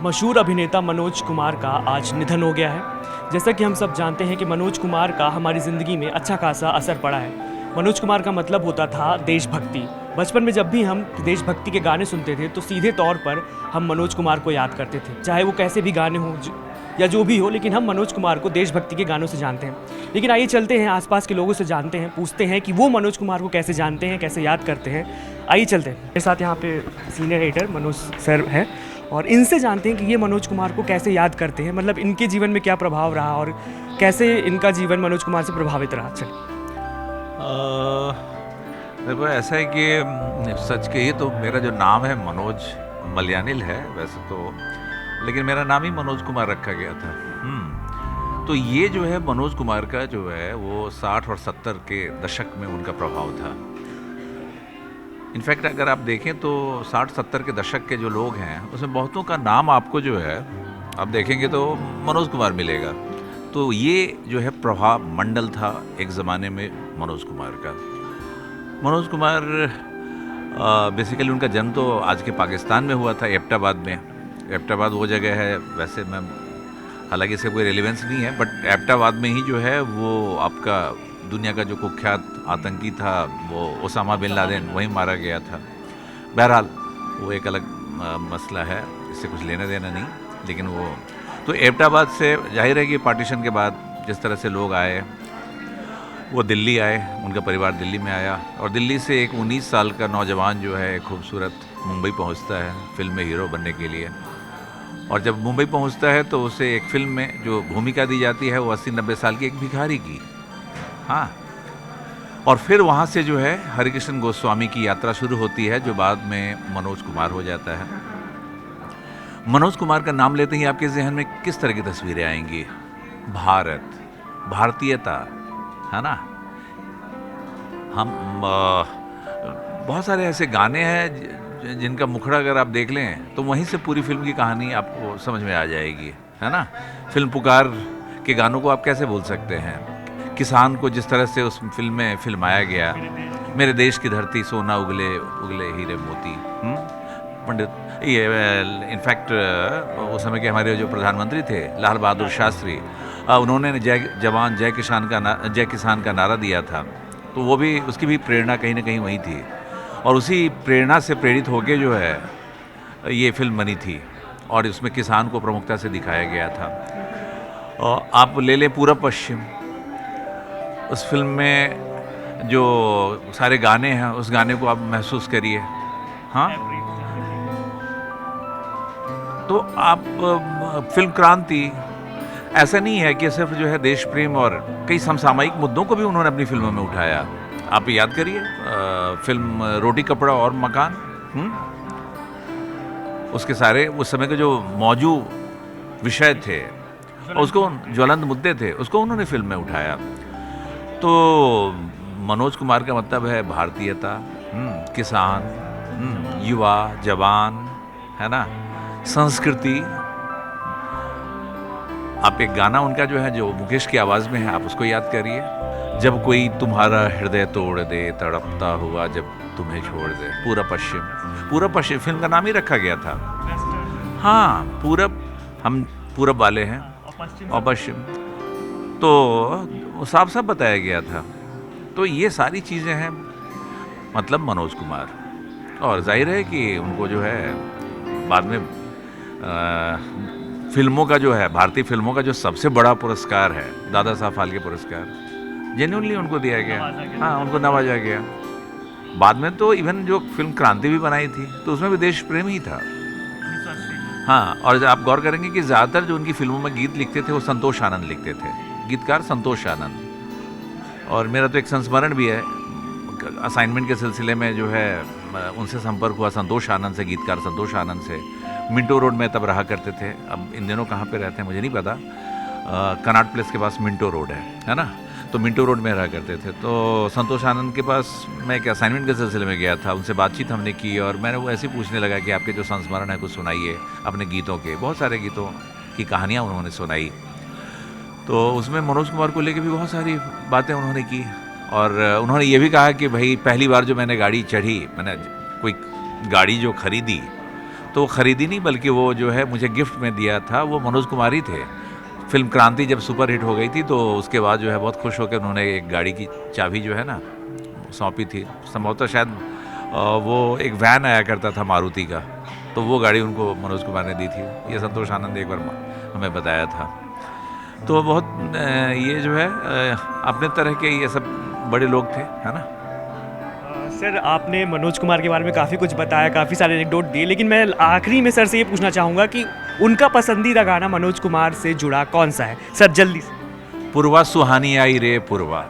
मशहूर अभिनेता मनोज कुमार का आज निधन हो गया है। जैसा कि हम सब जानते हैं कि मनोज कुमार का हमारी ज़िंदगी में अच्छा खासा असर पड़ा है। मनोज कुमार का मतलब होता था देशभक्ति। बचपन में जब भी हम देशभक्ति के गाने सुनते थे तो सीधे तौर पर हम मनोज कुमार को याद करते थे, चाहे वो कैसे भी गाने हों या जो भी हो, लेकिन हम मनोज कुमार को देशभक्ति के गानों से जानते हैं। लेकिन आइए चलते हैं आसपास के लोगों से जानते हैं, पूछते हैं कि वो मनोज कुमार को कैसे जानते हैं, कैसे याद करते हैं। आइए चलते हैं। मेरे साथ यहाँ पे सीनियर एडिटर मनोज सर हैं और इनसे जानते हैं कि ये मनोज कुमार को कैसे याद करते हैं, मतलब इनके जीवन में क्या प्रभाव रहा और कैसे इनका जीवन मनोज कुमार से प्रभावित रहा। चलिए। देखो, ऐसा है कि सच कहिए तो मेरा जो नाम है मनोज मलयानिल है वैसे तो, लेकिन मेरा नाम ही मनोज कुमार रखा गया था। तो ये जो है मनोज कुमार का जो है वो 60 और 70 के दशक में उनका प्रभाव था। इनफैक्ट अगर आप देखें तो 60-70 के दशक के जो लोग हैं उसमें बहुतों का नाम आपको जो है आप देखेंगे तो मनोज कुमार मिलेगा। तो ये जो है प्रभाव मंडल था एक ज़माने में मनोज कुमार का। मनोज कुमार बेसिकली उनका जन्म तो आज के पाकिस्तान में हुआ था, एबटाबाद में। एबटाबाद वो जगह है, वैसे मैं हालांकि इससे कोई रेलिवेंस नहीं है, बट एबटाबाद में ही जो है वो आपका दुनिया का जो कुख्यात आतंकी था वो ओसामा बिन लादेन वहीं मारा गया था। बहरहाल वो एक अलग मसला है, इससे कुछ लेना देना नहीं। लेकिन वो तो एबटाबाद से जाहिर है कि पार्टीशन के बाद जिस तरह से लोग आए, वो दिल्ली आए, उनका परिवार दिल्ली में आया और दिल्ली से एक 19 साल का नौजवान जो है खूबसूरत मुंबई पहुंचता है फिल्म में हीरो बनने के लिए। और जब मुंबई पहुंचता है तो उसे एक फ़िल्म में जो भूमिका दी जाती है वो 80-90 साल की एक भिखारी की। हाँ, और फिर वहाँ से जो है हरिकृष्ण गोस्वामी की यात्रा शुरू होती है जो बाद में मनोज कुमार हो जाता है। मनोज कुमार का नाम लेते ही आपके जहन में किस तरह की तस्वीरें आएंगी? भारत, भारतीयता, है ना। हम बहुत सारे ऐसे गाने हैं जिनका मुखड़ा अगर आप देख लें तो वहीं से पूरी फिल्म की कहानी आपको समझ में आ जाएगी, है ना। फिल्म पुकार के गानों को आप कैसे भूल सकते हैं? किसान को जिस तरह से उस फिल्म में फिल्माया गया, मेरे देश की धरती सोना उगले उगले हीरे मोती। पंडित ये इनफैक्ट उस समय के हमारे जो प्रधानमंत्री थे लाल बहादुर शास्त्री, उन्होंने जय जवान जय किसान का नारा दिया था। तो वो भी, उसकी भी प्रेरणा कहीं ना कहीं वही थी और उसी प्रेरणा से प्रेरित होके जो है ये फिल्म बनी थी और इसमें किसान को प्रमुखता से दिखाया गया था। और आप ले लें पूरब पश्चिम, उस फिल्म में जो सारे गाने हैं उस गाने को आप महसूस करिए। हाँ, तो आप फिल्म क्रांति ऐसा नहीं है कि सिर्फ जो है देश प्रेम और कई समसामयिक मुद्दों को भी उन्होंने अपनी फिल्मों में उठाया। आप याद करिए फिल्म रोटी कपड़ा और मकान, उसके सारे उस समय के जो मौजूद विषय थे और उसको ज्वलंत मुद्दे थे उसको उन्होंने फिल्म में उठाया। तो मनोज कुमार का मतलब है भारतीयता, किसान, युवा, जवान, है ना, संस्कृति। आप एक गाना उनका जो है जो मुकेश की आवाज़ में है आप उसको याद करिए, जब कोई तुम्हारा हृदय तोड़ दे तड़पता हुआ जब तुम्हें छोड़ दे। पूरब पश्चिम, पूरब पश्चिम फिल्म का नाम ही रखा गया था। हाँ, पूरब, हम पूरब वाले हैं और पश्चिम तो साफ साफ बताया गया था। तो ये सारी चीज़ें हैं मतलब मनोज कुमार। और जाहिर है कि उनको जो है बाद में फिल्मों का जो है, भारतीय फिल्मों का जो सबसे बड़ा पुरस्कार है दादा साहब फाल्के पुरस्कार, जेन्युइनली उनको दिया गया। हाँ, उनको नवाजा गया। बाद में तो इवन जो फिल्म क्रांति भी बनाई थी तो उसमें भी देश प्रेम ही था। हाँ, और आप गौर करेंगे कि ज़्यादातर जो उनकी फिल्मों में गीत लिखते थे वो संतोष आनंद लिखते थे, गीतकार संतोष आनंद। और मेरा तो एक संस्मरण भी है, असाइनमेंट के सिलसिले में जो है उनसे संपर्क हुआ संतोष आनंद से, गीतकार संतोष आनंद से। मिंटो रोड में तब रहा करते थे, अब इन दिनों कहाँ पे रहते हैं मुझे नहीं पता। कनाट प्लेस के पास मिंटो रोड है ना, तो मिंटो रोड में रहा करते थे। तो संतोष आनंद के पास मैं एक असाइनमेंट के सिलसिले में गया था, उनसे बातचीत हमने की और मैंने वो ऐसे पूछने लगा कि आपके जो संस्मरण है कुछ सुनाइए अपने गीतों के। बहुत सारे गीतों की कहानियाँ उन्होंने सुनाई। तो उसमें मनोज कुमार को लेकर भी बहुत सारी बातें उन्होंने की और उन्होंने ये भी कहा कि भाई पहली बार जो मैंने गाड़ी चढ़ी, मैंने कोई गाड़ी जो खरीदी तो वो ख़रीदी नहीं, बल्कि वो जो है मुझे गिफ्ट में दिया था, वो मनोज कुमार ही थे। फिल्म क्रांति जब सुपर हिट हो गई थी तो उसके बाद जो है बहुत खुश होकर उन्होंने एक गाड़ी की चाबी जो है ना सौंपी थी। संभवतः शायद वो एक वैन आया करता था मारुति का, तो वो गाड़ी उनको मनोज कुमार ने दी थी। ये संतोष आनंद ने एक बार हमें बताया था। तो बहुत ये जो है अपने तरह के ये सब बड़े लोग थे, है ना। सर, आपने मनोज कुमार के बारे में काफ़ी कुछ बताया, काफ़ी सारे एनेक्डोट दिए, लेकिन मैं आखिरी में सर से ये पूछना चाहूँगा कि उनका पसंदीदा गाना मनोज कुमार से जुड़ा कौन सा है सर, जल्दी से। पुरवा सुहानी आई रे पुरवा।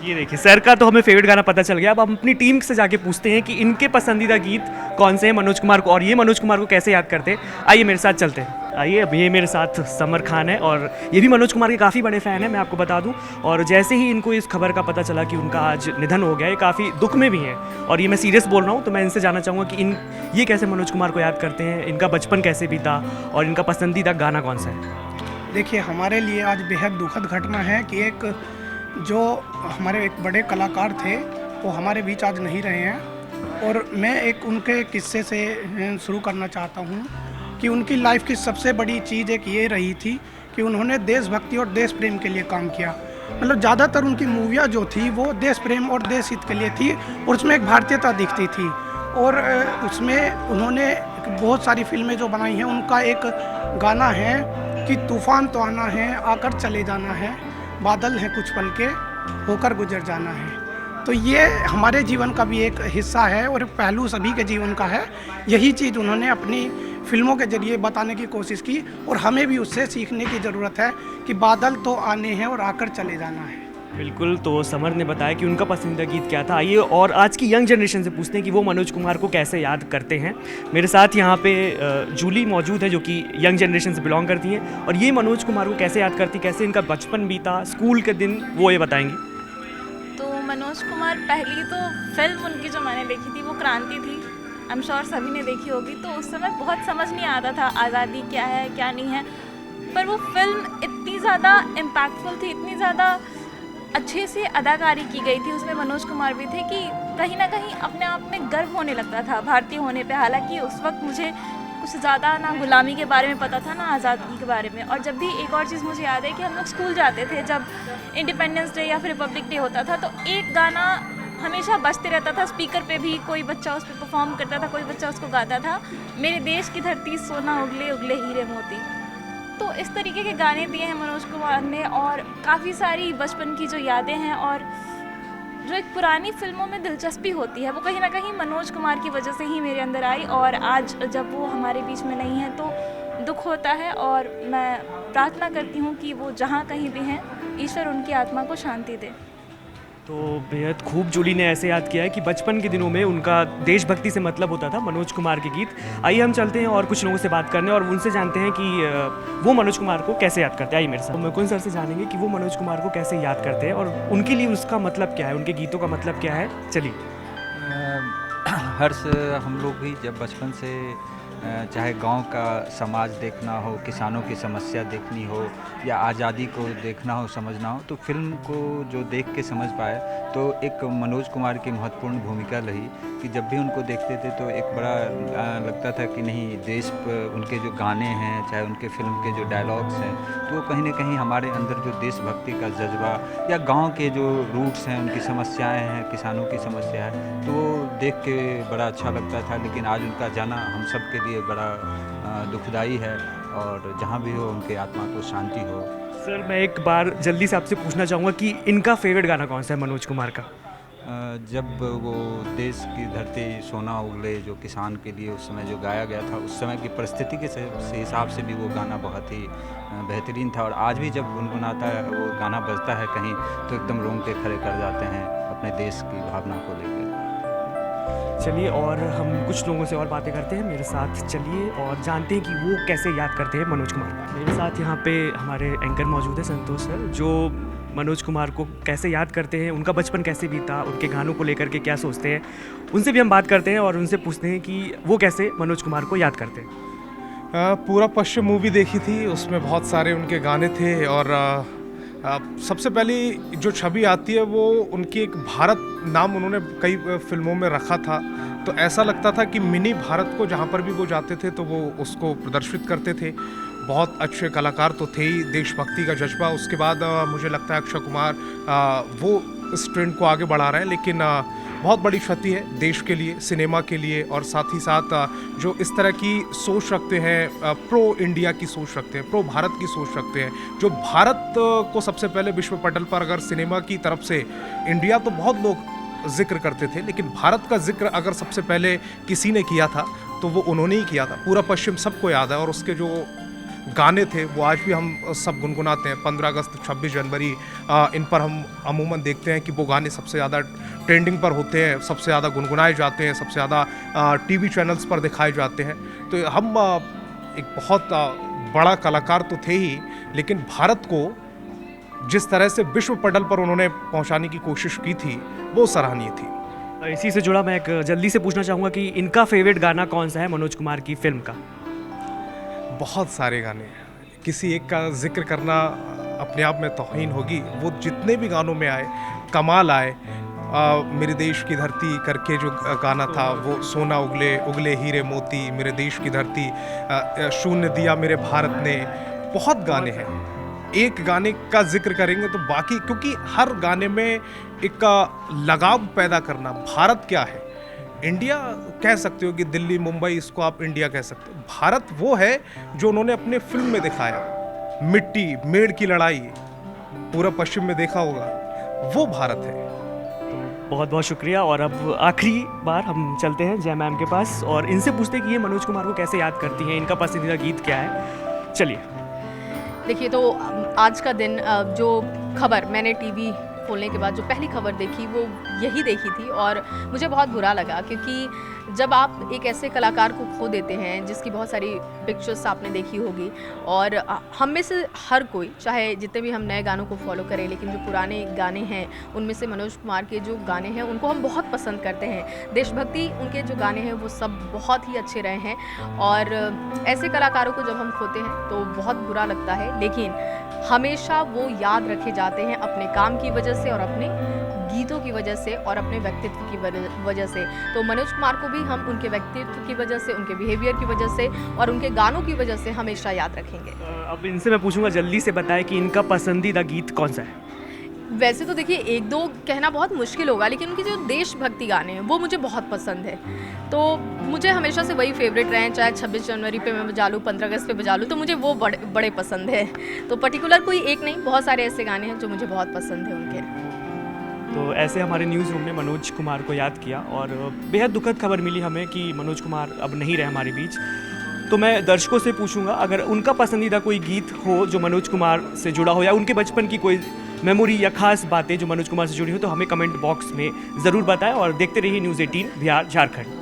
ये देखिए, सर का तो हमें फेवरेट गाना पता चल गया। अब हम अपनी टीम से जाके पूछते हैं कि इनके पसंदीदा गीत कौन से हैं मनोज कुमार को, और ये मनोज कुमार को कैसे याद करते हैं। आइए मेरे साथ चलते हैं। आइए, अब ये मेरे साथ समर खान है और ये भी मनोज कुमार के काफ़ी बड़े फ़ैन हैं, मैं आपको बता दूं। और जैसे ही इनको इस खबर का पता चला कि उनका आज निधन हो गया, ये काफ़ी दुख में भी हैं, और ये मैं सीरियस बोल रहा हूँ। तो मैं इनसे जानना चाहूँगा कि ये कैसे मनोज कुमार को याद करते हैं, इनका बचपन कैसे बीता और इनका पसंदीदा गाना कौन सा है। देखिए, हमारे लिए आज बेहद दुखद घटना है कि एक जो हमारे एक बड़े कलाकार थे वो हमारे बीच आज नहीं रहे हैं। और मैं एक उनके किस्से से शुरू करना चाहता हूँ कि उनकी लाइफ की सबसे बड़ी चीज़ एक ये रही थी कि उन्होंने देशभक्ति और देश प्रेम के लिए काम किया। मतलब ज़्यादातर उनकी मूवियाँ जो थी वो देश प्रेम और देश हित के लिए थी, और उसमें एक भारतीयता दिखती थी। और उसमें उन्होंने बहुत सारी फिल्में जो बनाई हैं, उनका एक गाना है कि तूफ़ान तो आना है, आकर चले जाना है, बादल हैं कुछ पल के, होकर गुजर जाना है। तो ये हमारे जीवन का भी एक हिस्सा है और पहलू सभी के जीवन का है। यही चीज़ उन्होंने अपनी फिल्मों के जरिए बताने की कोशिश की, और हमें भी उससे सीखने की ज़रूरत है कि बादल तो आने हैं और आकर चले जाना है। बिल्कुल। तो समर ने बताया कि उनका पसंदीदा गीत क्या था। आइए और आज की यंग जनरेशन से पूछते हैं कि वो मनोज कुमार को कैसे याद करते हैं। मेरे साथ यहाँ पे जूली मौजूद है जो कि यंग जनरेशन से बिलोंग करती हैं, और ये मनोज कुमार को कैसे याद करती, कैसे इनका बचपन बीता, स्कूल के दिन, वो ये बताएंगी। तो मनोज कुमार, पहली तो फिल्म उनकी जो मैंने देखी थी वो क्रांति थी। आई एम श्योर सभी ने देखी होगी। तो उस समय बहुत समझ नहीं आता था आज़ादी क्या है क्या नहीं है, पर वो फिल्म इतनी ज़्यादा इम्पैक्टफुल थी, इतनी ज़्यादा अच्छे से अदाकारी की गई थी, उसमें मनोज कुमार भी थे कि कहीं ना कहीं अपने आप में गर्व होने लगता था भारतीय होने पे। हालांकि उस वक्त मुझे कुछ ज़्यादा ना गुलामी के बारे में पता था ना आज़ादी के बारे में। और जब भी एक और चीज़ मुझे याद है कि हम लोग स्कूल जाते थे, जब इंडिपेंडेंस डे या फिर रिपब्लिक डे होता था, तो एक गाना हमेशा बजते रहता था स्पीकर पे भी, कोई बच्चा उस पर परफॉर्म करता था, कोई बच्चा उसको गाता था, मेरे देश की धरती सोना उगले उगले हीरे मोती। तो इस तरीके के गाने दिए हैं मनोज कुमार ने, और काफ़ी सारी बचपन की जो यादें हैं और जो एक पुरानी फिल्मों में दिलचस्पी होती है, वो कहीं ना कहीं मनोज कुमार की वजह से ही मेरे अंदर आई। और आज जब वो हमारे बीच में नहीं है तो दुख होता है, और मैं प्रार्थना करती हूँ कि वो जहाँ कहीं भी हैं, ईश्वर उनकी आत्मा को शांति दे। तो बेहद खूब जूली ने ऐसे याद किया है कि बचपन के दिनों में उनका देशभक्ति से मतलब होता था मनोज कुमार के गीत। आइए हम चलते हैं और कुछ लोगों से बात करने और उनसे जानते हैं कि वो मनोज कुमार को कैसे याद करते हैं। आइए मेरे साथ। मुकुंद सर से जानेंगे कि वो मनोज कुमार को कैसे याद करते हैं और उनके लिए उसका मतलब क्या है, उनके गीतों का मतलब क्या है। चलिए। हर्ष, हम लोग भी जब बचपन से चाहे गांव का समाज देखना हो, किसानों की समस्या देखनी हो, या आज़ादी को देखना हो, समझना हो, तो फिल्म को जो देख के समझ पाए तो एक मनोज कुमार की महत्वपूर्ण भूमिका रही कि जब भी उनको देखते थे तो एक बड़ा लगता था कि नहीं, देश उनके जो गाने हैं, चाहे उनके फिल्म के जो डायलॉग्स हैं, तो वो कहीं ना कहीं हमारे अंदर जो देशभक्ति का जज्बा या गांव के जो रूट्स हैं, उनकी समस्याएं हैं, किसानों की समस्या है, तो वो देख के बड़ा अच्छा लगता था। लेकिन आज उनका जाना हम सब के लिए बड़ा दुखदाई है, और जहाँ भी हो उनके आत्मा को शांति हो। सर, मैं एक बार जल्दी से आपसे पूछना चाहूँगा कि इनका फेवरेट गाना कौन सा है मनोज कुमार का। जब वो देश की धरती सोना उगले, जो किसान के लिए उस समय जो गाया गया था, उस समय की परिस्थिति के हिसाब से भी वो गाना बहुत ही बेहतरीन था। और आज भी जब गुनगुनाता है, वो गाना बजता है कहीं, तो एकदम रोंगटे खड़े कर जाते हैं अपने देश की भावना को लेकर। चलिए और हम कुछ लोगों से और बातें करते हैं। मेरे साथ चलिए और जानते हैं कि वो कैसे याद करते हैं मनोज कुमार। मेरे साथ यहाँ पे हमारे एंकर मौजूद है संतोष सर, जो मनोज कुमार को कैसे याद करते हैं, उनका बचपन कैसे बीता, उनके गानों को लेकर के क्या सोचते हैं, उनसे भी हम बात करते हैं और उनसे पूछते हैं कि वो कैसे मनोज कुमार को याद करते हैं। पूरा पश्चिम मूवी देखी थी, उसमें बहुत सारे उनके गाने थे, और सबसे पहली जो छवि आती है वो उनकी एक भारत नाम उन्होंने कई फिल्मों में रखा था, तो ऐसा लगता था कि मिनी भारत को जहाँ पर भी वो जाते थे तो वो उसको प्रदर्शित करते थे। बहुत अच्छे कलाकार तो थे ही, देशभक्ति का जज्बा। उसके बाद मुझे लगता है अक्षय कुमार वो इस ट्रेंड को आगे बढ़ा रहे हैं, लेकिन बहुत बड़ी क्षति है देश के लिए, सिनेमा के लिए, और साथ ही साथ जो इस तरह की सोच रखते हैं, प्रो इंडिया की सोच रखते हैं, प्रो भारत की सोच रखते हैं, जो भारत को सबसे पहले विश्व पटल पर, अगर सिनेमा की तरफ से इंडिया तो बहुत लोग जिक्र करते थे, लेकिन भारत का जिक्र अगर सबसे पहले किसी ने किया था तो वो उन्होंने ही किया था। पूरा पश्चिम सबको याद है, और उसके जो गाने थे वो आज भी हम सब गुनगुनाते हैं। 15 अगस्त, 26 जनवरी, इन पर हम अमूमन देखते हैं कि वो गाने सबसे ज़्यादा ट्रेंडिंग पर होते हैं, सबसे ज़्यादा गुनगुनाए जाते हैं, सबसे ज़्यादा टीवी चैनल्स पर दिखाए जाते हैं। तो हम एक बहुत बड़ा कलाकार तो थे ही, लेकिन भारत को जिस तरह से विश्व पटल पर उन्होंने पहुंचाने की कोशिश की थी वो सराहनीय थी। इसी से जुड़ा मैं एक जल्दी से पूछना चाहूँगा कि इनका फेवरेट गाना कौन सा है मनोज कुमार की फिल्म का? बहुत सारे गाने हैं, किसी एक का जिक्र करना अपने आप में तौहीन होगी। वो जितने भी गानों में आए, कमाल आए, मेरे देश की धरती करके जो गाना था, वो सोना उगले उगले हीरे मोती, मेरे देश की धरती, शून्य दिया मेरे भारत ने, बहुत गाने हैं। एक गाने का जिक्र करेंगे तो बाकी, क्योंकि हर गाने में एक लगाव पैदा करना, भारत क्या है, इंडिया कह सकते हो कि दिल्ली, मुंबई, इसको आप इंडिया कह सकते हो। भारत वो है जो उन्होंने अपने फिल्म में दिखाया, मिट्टी, मेड़ की लड़ाई, पूरा पश्चिम में देखा होगा, वो भारत है। बहुत बहुत शुक्रिया। और अब आखिरी बार हम चलते हैं जय मैम के पास और इनसे पूछते हैं कि ये मनोज कुमार को कैसे याद करती हैं, इनका पसंदीदा गीत क्या है। चलिए। देखिए, तो आज का दिन, जो खबर मैंने टीवी खोलने के बाद जो पहली खबर देखी वो यही देखी थी, और मुझे बहुत बुरा लगा, क्योंकि जब आप एक ऐसे कलाकार को खो देते हैं जिसकी बहुत सारी पिक्चर्स आपने देखी होगी, और हम में से हर कोई, चाहे जितने भी हम नए गानों को फॉलो करें, लेकिन जो पुराने गाने हैं उनमें से मनोज कुमार के जो गाने हैं उनको हम बहुत पसंद करते हैं। देशभक्ति उनके जो गाने हैं वो सब बहुत ही अच्छे रहे हैं, और ऐसे कलाकारों को जब हम खोते हैं तो बहुत बुरा लगता है, लेकिन हमेशा वो याद रखे जाते हैं अपने काम की वजह से, और अपने गीतों की वजह से, और अपने व्यक्तित्व की वजह से। तो मनोज कुमार को भी हम उनके व्यक्तित्व की वजह से, उनके बिहेवियर की वजह से और उनके गानों की वजह से हमेशा याद रखेंगे। अब इनसे मैं पूछूंगा जल्दी से बताएं कि इनका पसंदीदा गीत कौन सा है? वैसे तो देखिए, एक दो कहना बहुत मुश्किल होगा, लेकिन उनके जो देशभक्ति गाने हैं वो मुझे बहुत पसंद है। तो मुझे हमेशा से वही फेवरेट रहे हैं, चाहे 26 जनवरी पे मैं बजा लूँ, 15 अगस्त पे बजा लूँ, तो मुझे वो बड़े पसंद है। तो पर्टिकुलर कोई एक नहीं, बहुत सारे ऐसे गाने हैं जो मुझे बहुत पसंद है उनके। तो ऐसे हमारे न्यूज़ रूम ने मनोज कुमार को याद किया, और बेहद दुखद खबर मिली हमें कि मनोज कुमार अब नहीं रहे हमारे बीच। तो मैं दर्शकों से पूछूंगा, अगर उनका पसंदीदा कोई गीत हो जो मनोज कुमार से जुड़ा हो, या उनके बचपन की कोई मेमोरी या खास बातें जो मनोज कुमार से जुड़ी हो, तो हमें कमेंट बॉक्स में ज़रूर बताएं। और देखते रहिए न्यूज़ 18 बिहार झारखंड।